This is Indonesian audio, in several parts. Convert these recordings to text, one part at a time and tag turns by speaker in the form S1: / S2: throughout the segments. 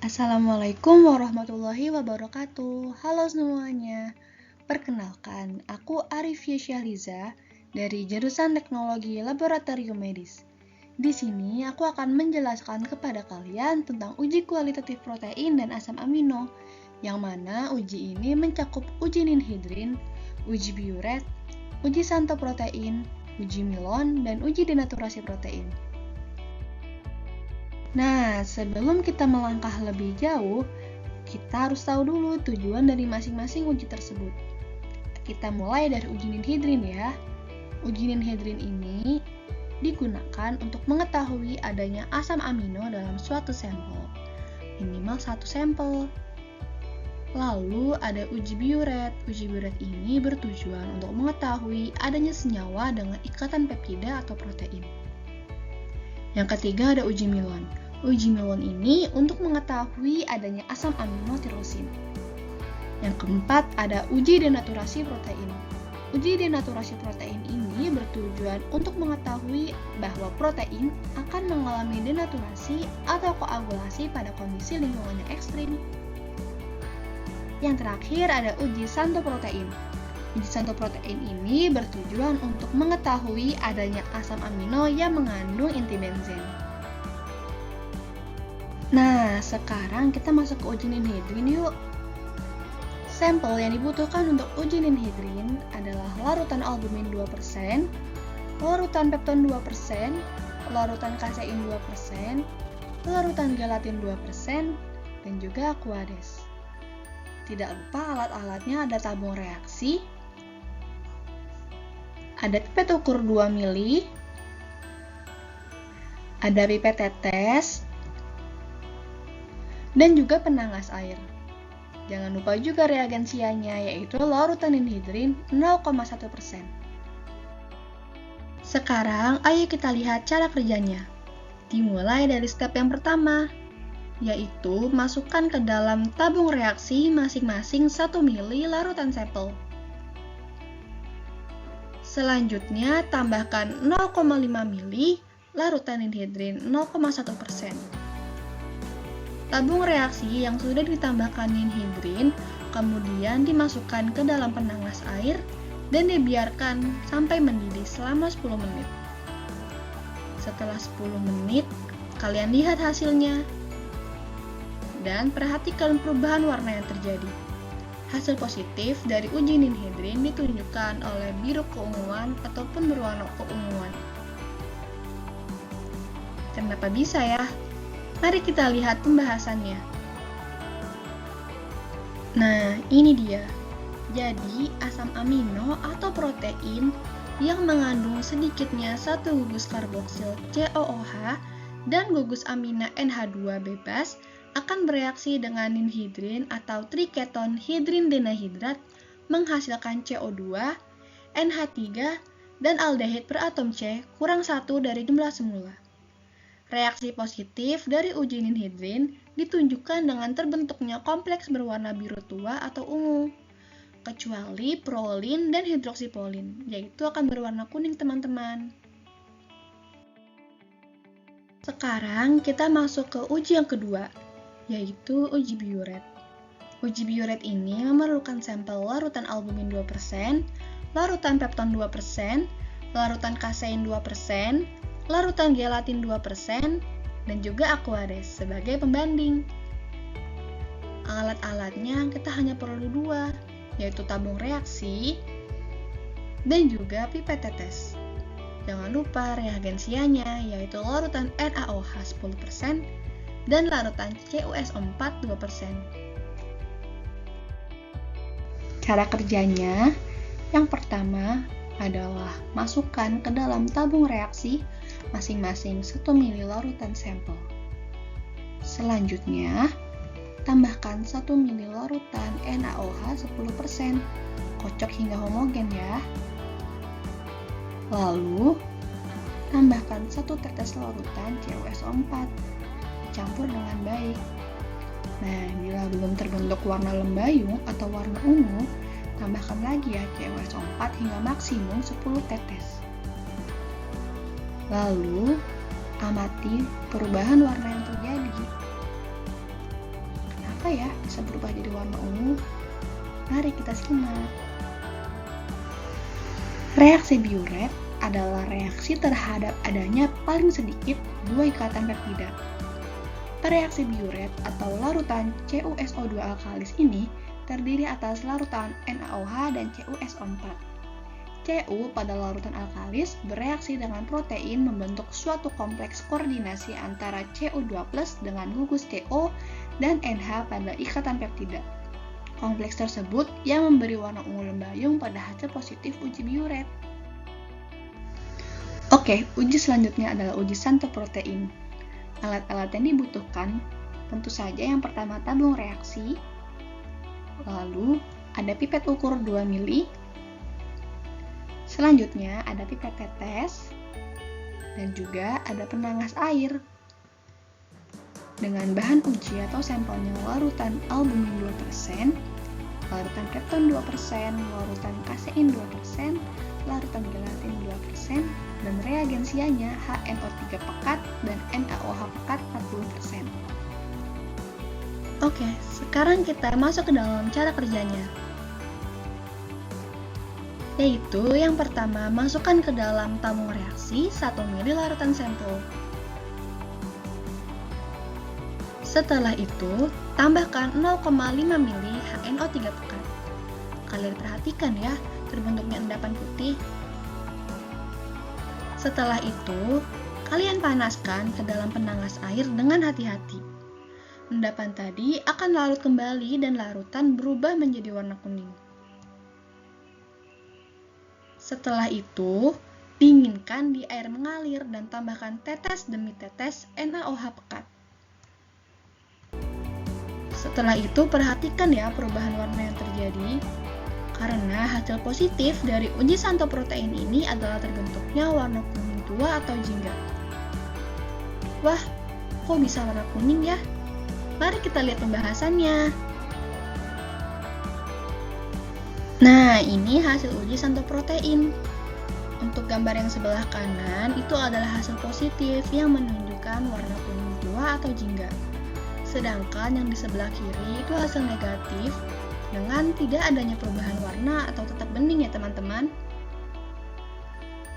S1: Assalamualaikum warahmatullahi wabarakatuh. Halo semuanya. Perkenalkan, aku Arifia Syahriza dari jurusan Teknologi Laboratorium Medis. Di sini aku akan menjelaskan kepada kalian tentang uji kualitatif protein dan asam amino, yang mana uji ini mencakup uji ninhidrin, uji biuret, uji santo protein, uji milon, dan uji denaturasi protein. Nah, sebelum kita melangkah lebih jauh, kita harus tahu dulu tujuan dari masing-masing uji tersebut. Kita mulai dari uji ninhidrin ya. Uji ninhidrin ini digunakan untuk mengetahui adanya asam amino dalam suatu sampel, minimal satu sampel. Lalu ada uji biuret. Uji biuret ini bertujuan untuk mengetahui adanya senyawa dengan ikatan peptida atau protein. Yang ketiga ada uji milon. Uji milon ini untuk mengetahui adanya asam amino tirosin. Yang keempat ada uji denaturasi protein. Uji denaturasi protein ini bertujuan untuk mengetahui bahwa protein akan mengalami denaturasi atau koagulasi pada kondisi lingkungan yang ekstrim. Yang terakhir ada uji santo protein. Uji santo protein ini bertujuan untuk mengetahui adanya asam amino yang mengandung inti benzen. Nah, sekarang kita masuk ke uji ninhidrin yuk. Sampel yang dibutuhkan untuk uji ninhidrin adalah larutan albumin 2%, larutan pepton 2%, larutan kasein 2%, larutan gelatin 2%, dan juga aquades. Tidak lupa alat-alatnya ada tabung reaksi, ada pipet ukur 2 mili, ada pipet tetes, dan juga penangas air. Jangan lupa juga reagensianya, yaitu larutan ninhidrin 0,1%. Sekarang, ayo kita lihat cara kerjanya. Dimulai dari step yang pertama, yaitu masukkan ke dalam tabung reaksi masing-masing 1 mili larutan sampel. Selanjutnya, tambahkan 0,5 mili larutan ninhidrin 0,1%. Tabung reaksi yang sudah ditambahkan ninhidrin kemudian dimasukkan ke dalam penangas air dan dibiarkan sampai mendidih selama 10 menit. Setelah 10 menit, kalian lihat hasilnya dan perhatikan perubahan warna yang terjadi. Hasil positif dari uji ninhidrin ditunjukkan oleh biru keunguan ataupun berwarna keunguan. Kenapa bisa ya? Mari kita lihat pembahasannya. Nah, ini dia. Jadi, asam amino atau protein yang mengandung sedikitnya satu gugus karboksil COOH dan gugus amina NH2 bebas akan bereaksi dengan ninhidrin atau triketon hidrin denahidrat menghasilkan CO2, NH3, dan aldehid beratom C kurang 1 dari jumlah semula. Reaksi positif dari uji ninhidrin ditunjukkan dengan terbentuknya kompleks berwarna biru tua atau ungu, kecuali prolin dan hidroksipolin, yaitu akan berwarna kuning teman-teman. Sekarang kita masuk ke uji yang kedua, yaitu uji biuret. Uji biuret ini memerlukan sampel larutan albumin 2%, larutan pepton 2%, larutan kasein 2%, larutan gelatin 2%, dan juga aquades sebagai pembanding. Alat-alatnya kita hanya perlu 2, yaitu tabung reaksi dan juga pipet tetes. Jangan lupa reagensianya, yaitu larutan NaOH 10% dan larutan CuSO4 2%. Cara kerjanya, yang pertama adalah masukkan ke dalam tabung reaksi masing-masing 1 mili larutan sampel. Selanjutnya, tambahkan 1 mili larutan NaOH 10%, kocok hingga homogen ya. Lalu, tambahkan 1 tetes larutan CuSO4, dicampur dengan baik. Nah, bila belum terbentuk warna lembayung atau warna ungu, tambahkan lagi ya CuSO4 hingga maksimum 10 tetes. Lalu, amati perubahan warna yang terjadi. kenapa ya bisa berubah jadi warna ungu? Mari kita simak. Reaksi biuret adalah reaksi terhadap adanya paling sedikit dua ikatan peptida. Reaksi biuret atau larutan CuSO2 alkalis ini terdiri atas larutan NaOH dan CuSO4. Cu pada larutan alkalis bereaksi dengan protein membentuk suatu kompleks koordinasi antara Cu2+ dengan gugus Co dan NH pada ikatan peptida. Kompleks tersebut yang memberi warna ungu lembayung pada hasil positif uji biuret. Oke, uji selanjutnya adalah uji santoprotein. Alat-alat yang dibutuhkan tentu saja yang pertama tabung reaksi, lalu ada pipet ukur 2 mili, selanjutnya ada pipet tetes, dan juga ada penangas air. Dengan bahan uji atau sampelnya larutan albumin 2%, larutan pepton 2%, larutan kasein 2%, larutan gelatin 2%, dan reagensianya HNO3 pekat dan NaOH pekat 40%. Oke, sekarang kita masuk ke dalam cara kerjanya. Yaitu yang pertama, masukkan ke dalam tabung reaksi 1 ml larutan sampel. Setelah itu, tambahkan 0,5 ml HNO3 pekat. Kalian perhatikan ya, terbentuknya endapan putih. Setelah itu, kalian panaskan ke dalam penangas air dengan hati-hati. Endapan tadi akan larut kembali dan larutan berubah menjadi warna kuning. Setelah itu, dinginkan di air mengalir dan tambahkan tetes demi tetes NaOH pekat. Setelah itu, perhatikan ya perubahan warna yang terjadi. Karena hasil positif dari uji santoprotein ini adalah terbentuknya warna kuning tua atau jingga. Wah, kok bisa warna kuning ya? Mari kita lihat pembahasannya. Nah, ini hasil uji santoprotein. Untuk gambar yang sebelah kanan, itu adalah hasil positif yang menunjukkan warna kuning tua atau jingga. Sedangkan yang di sebelah kiri itu hasil negatif dengan tidak adanya perubahan warna atau tetap bening ya teman-teman.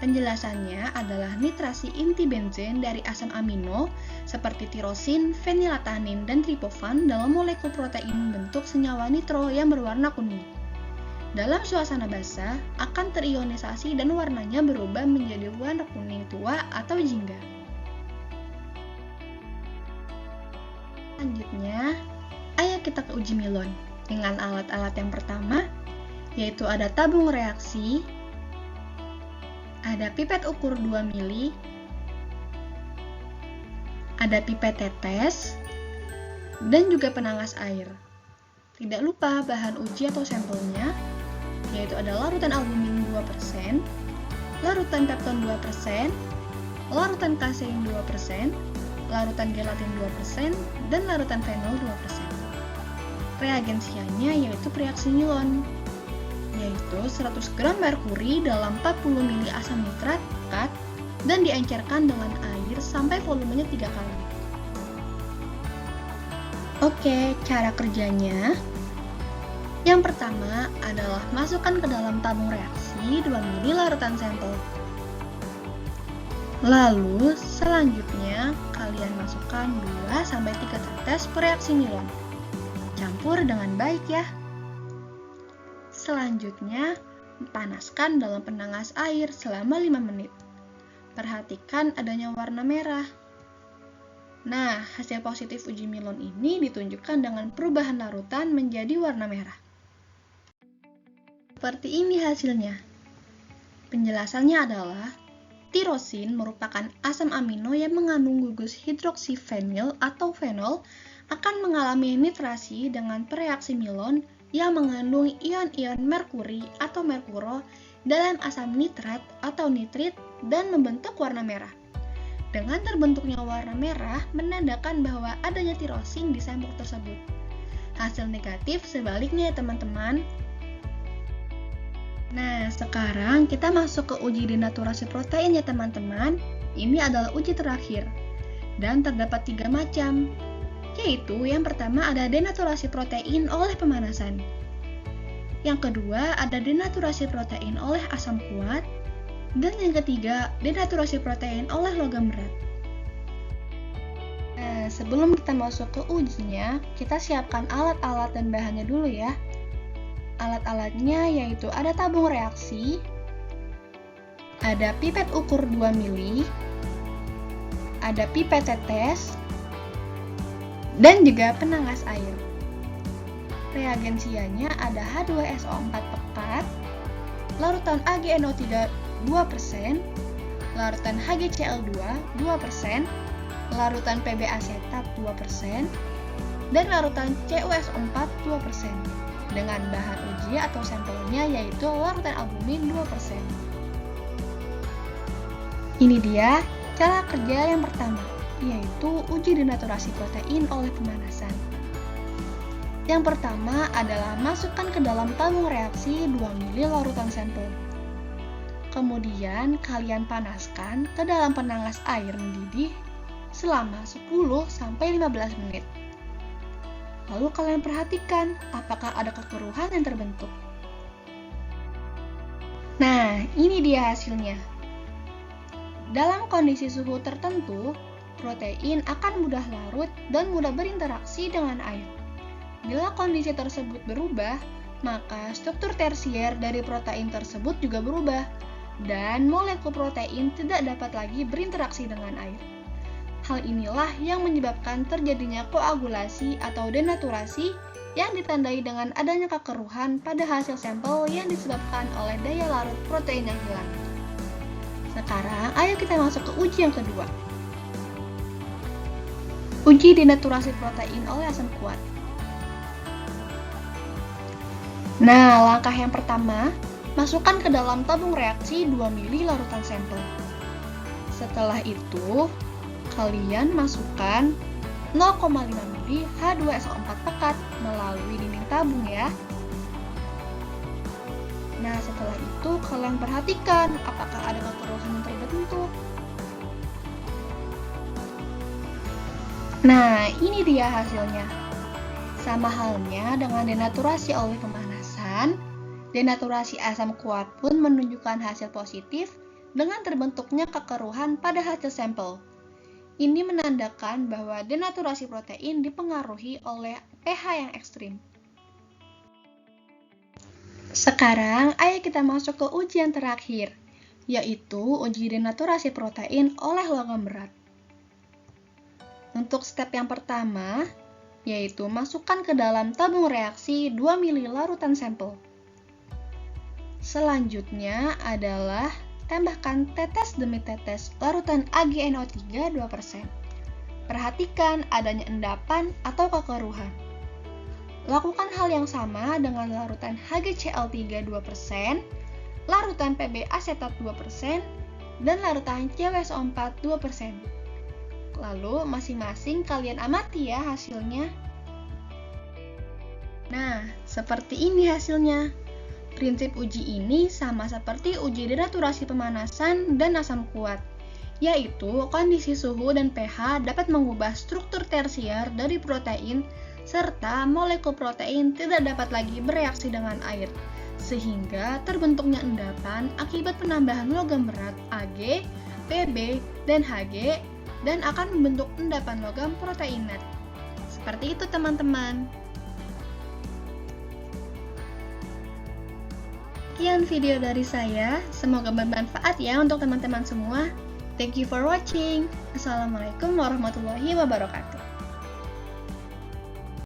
S1: Penjelasannya adalah nitrasi inti benzen dari asam amino seperti tirosin, fenilatanin, dan triptofan dalam molekul protein bentuk senyawa nitro yang berwarna kuning. Dalam suasana basah akan terionisasi dan warnanya berubah menjadi warna kuning tua atau jingga. Selanjutnya, ayo kita ke uji Milon dengan alat-alat yang pertama, yaitu ada tabung reaksi, ada pipet ukur 2 mili, ada pipet tetes, dan juga penangas air. Tidak lupa bahan uji atau sampelnya, yaitu ada larutan albumin 2%, larutan pepton 2%, larutan kasein 2%, larutan gelatin 2%, dan larutan fenol 2%. Reagensianya yaitu reaksi Milon, yaitu 100 gram merkuri dalam 40 ml asam nitrat pekat dan diencerkan dengan air sampai volumenya 3 kali. Oke, cara kerjanya. Yang pertama adalah masukkan ke dalam tabung reaksi 2 ml larutan sampel. Lalu selanjutnya kalian masukkan 2-3 tetes reaksi Milon. Campur dengan baik ya. Selanjutnya, panaskan dalam penangas air selama 5 menit. Perhatikan adanya warna merah. Nah, hasil positif uji Milon ini ditunjukkan dengan perubahan larutan menjadi warna merah. Seperti ini hasilnya. Penjelasannya adalah tirosin merupakan asam amino yang mengandung gugus hidroksifenil atau fenol akan mengalami nitrasi dengan reaksi Milon yang mengandung ion-ion merkuri atau merkuro dalam asam nitrat atau nitrit dan membentuk warna merah. Dengan terbentuknya warna merah menandakan bahwa adanya tirosin di sampel tersebut. Hasil negatif sebaliknya ya teman-teman. Nah, sekarang kita masuk ke uji denaturasi protein ya teman-teman. Ini adalah uji terakhir dan terdapat 3 macam. yaitu yang pertama ada denaturasi protein oleh pemanasan. Yang kedua ada denaturasi protein oleh asam kuat. Dan yang ketiga, denaturasi protein oleh logam berat. Nah, sebelum kita masuk ke ujinya, kita siapkan alat-alat dan bahannya dulu ya. Alat-alatnya yaitu ada tabung reaksi, ada pipet ukur 2 mili, ada pipet tetes, dan juga penangas air. Reagensianya ada H2SO4 pekat, larutan AgNO3 2%, larutan HgCl2 2%, larutan Pb asetat 2%, dan larutan CuSO4 2%. Dengan bahan uji atau sampelnya yaitu larutan albumin 2%. Ini dia cara kerja yang pertama, yaitu uji denaturasi protein oleh pemanasan. Yang pertama adalah masukkan ke dalam tabung reaksi 2 mili larutan sampel. Kemudian kalian panaskan ke dalam penangas air mendidih selama 10-15 menit. Lalu kalian perhatikan apakah ada kekeruhan yang terbentuk. Nah, ini dia hasilnya. Dalam kondisi suhu tertentu, protein akan mudah larut dan mudah berinteraksi dengan air. Bila kondisi tersebut berubah, maka struktur tersier dari protein tersebut juga berubah, dan molekul protein tidak dapat lagi berinteraksi dengan air. Hal inilah yang menyebabkan terjadinya koagulasi atau denaturasi yang ditandai dengan adanya kekeruhan pada hasil sampel yang disebabkan oleh daya larut protein yang hilang. Sekarang, ayo kita masuk ke uji yang kedua. Uji denaturasi protein oleh asam kuat. Nah, langkah yang pertama, masukkan ke dalam tabung reaksi 2 mili larutan sampel. Setelah itu, kalian masukkan 0,5 mili H2SO4 pekat melalui dinding tabung ya. Nah, setelah itu kalian perhatikan apakah ada kekeruhan yang terbentuk. Nah, ini dia hasilnya. Sama halnya dengan denaturasi oleh pemanasan, denaturasi asam kuat pun menunjukkan hasil positif dengan terbentuknya kekeruhan pada hasil sampel. Ini menandakan bahwa denaturasi protein dipengaruhi oleh pH yang ekstrim. Sekarang, ayo kita masuk ke uji yang terakhir, yaitu uji denaturasi protein oleh logam berat. Untuk step yang pertama, yaitu masukkan ke dalam tabung reaksi 2 mili larutan sampel. Selanjutnya adalah tambahkan tetes demi tetes larutan AgNO3 2%. Perhatikan adanya endapan atau kekeruhan. Lakukan hal yang sama dengan larutan HgCl3 2%, larutan Pb asetat 2%, dan larutan CuSO4 2%. Lalu masing-masing kalian amati ya hasilnya. Nah, seperti ini hasilnya. Prinsip uji ini sama seperti uji denaturasi pemanasan dan asam kuat, yaitu kondisi suhu dan pH dapat mengubah struktur tersier dari protein serta molekul protein tidak dapat lagi bereaksi dengan air, sehingga terbentuknya endapan akibat penambahan logam berat Ag, Pb, dan Hg dan akan membentuk endapan logam proteinat. Seperti itu teman-teman. Sekian video dari saya, semoga bermanfaat ya untuk teman-teman semua. Thank you for watching. Assalamualaikum warahmatullahi wabarakatuh.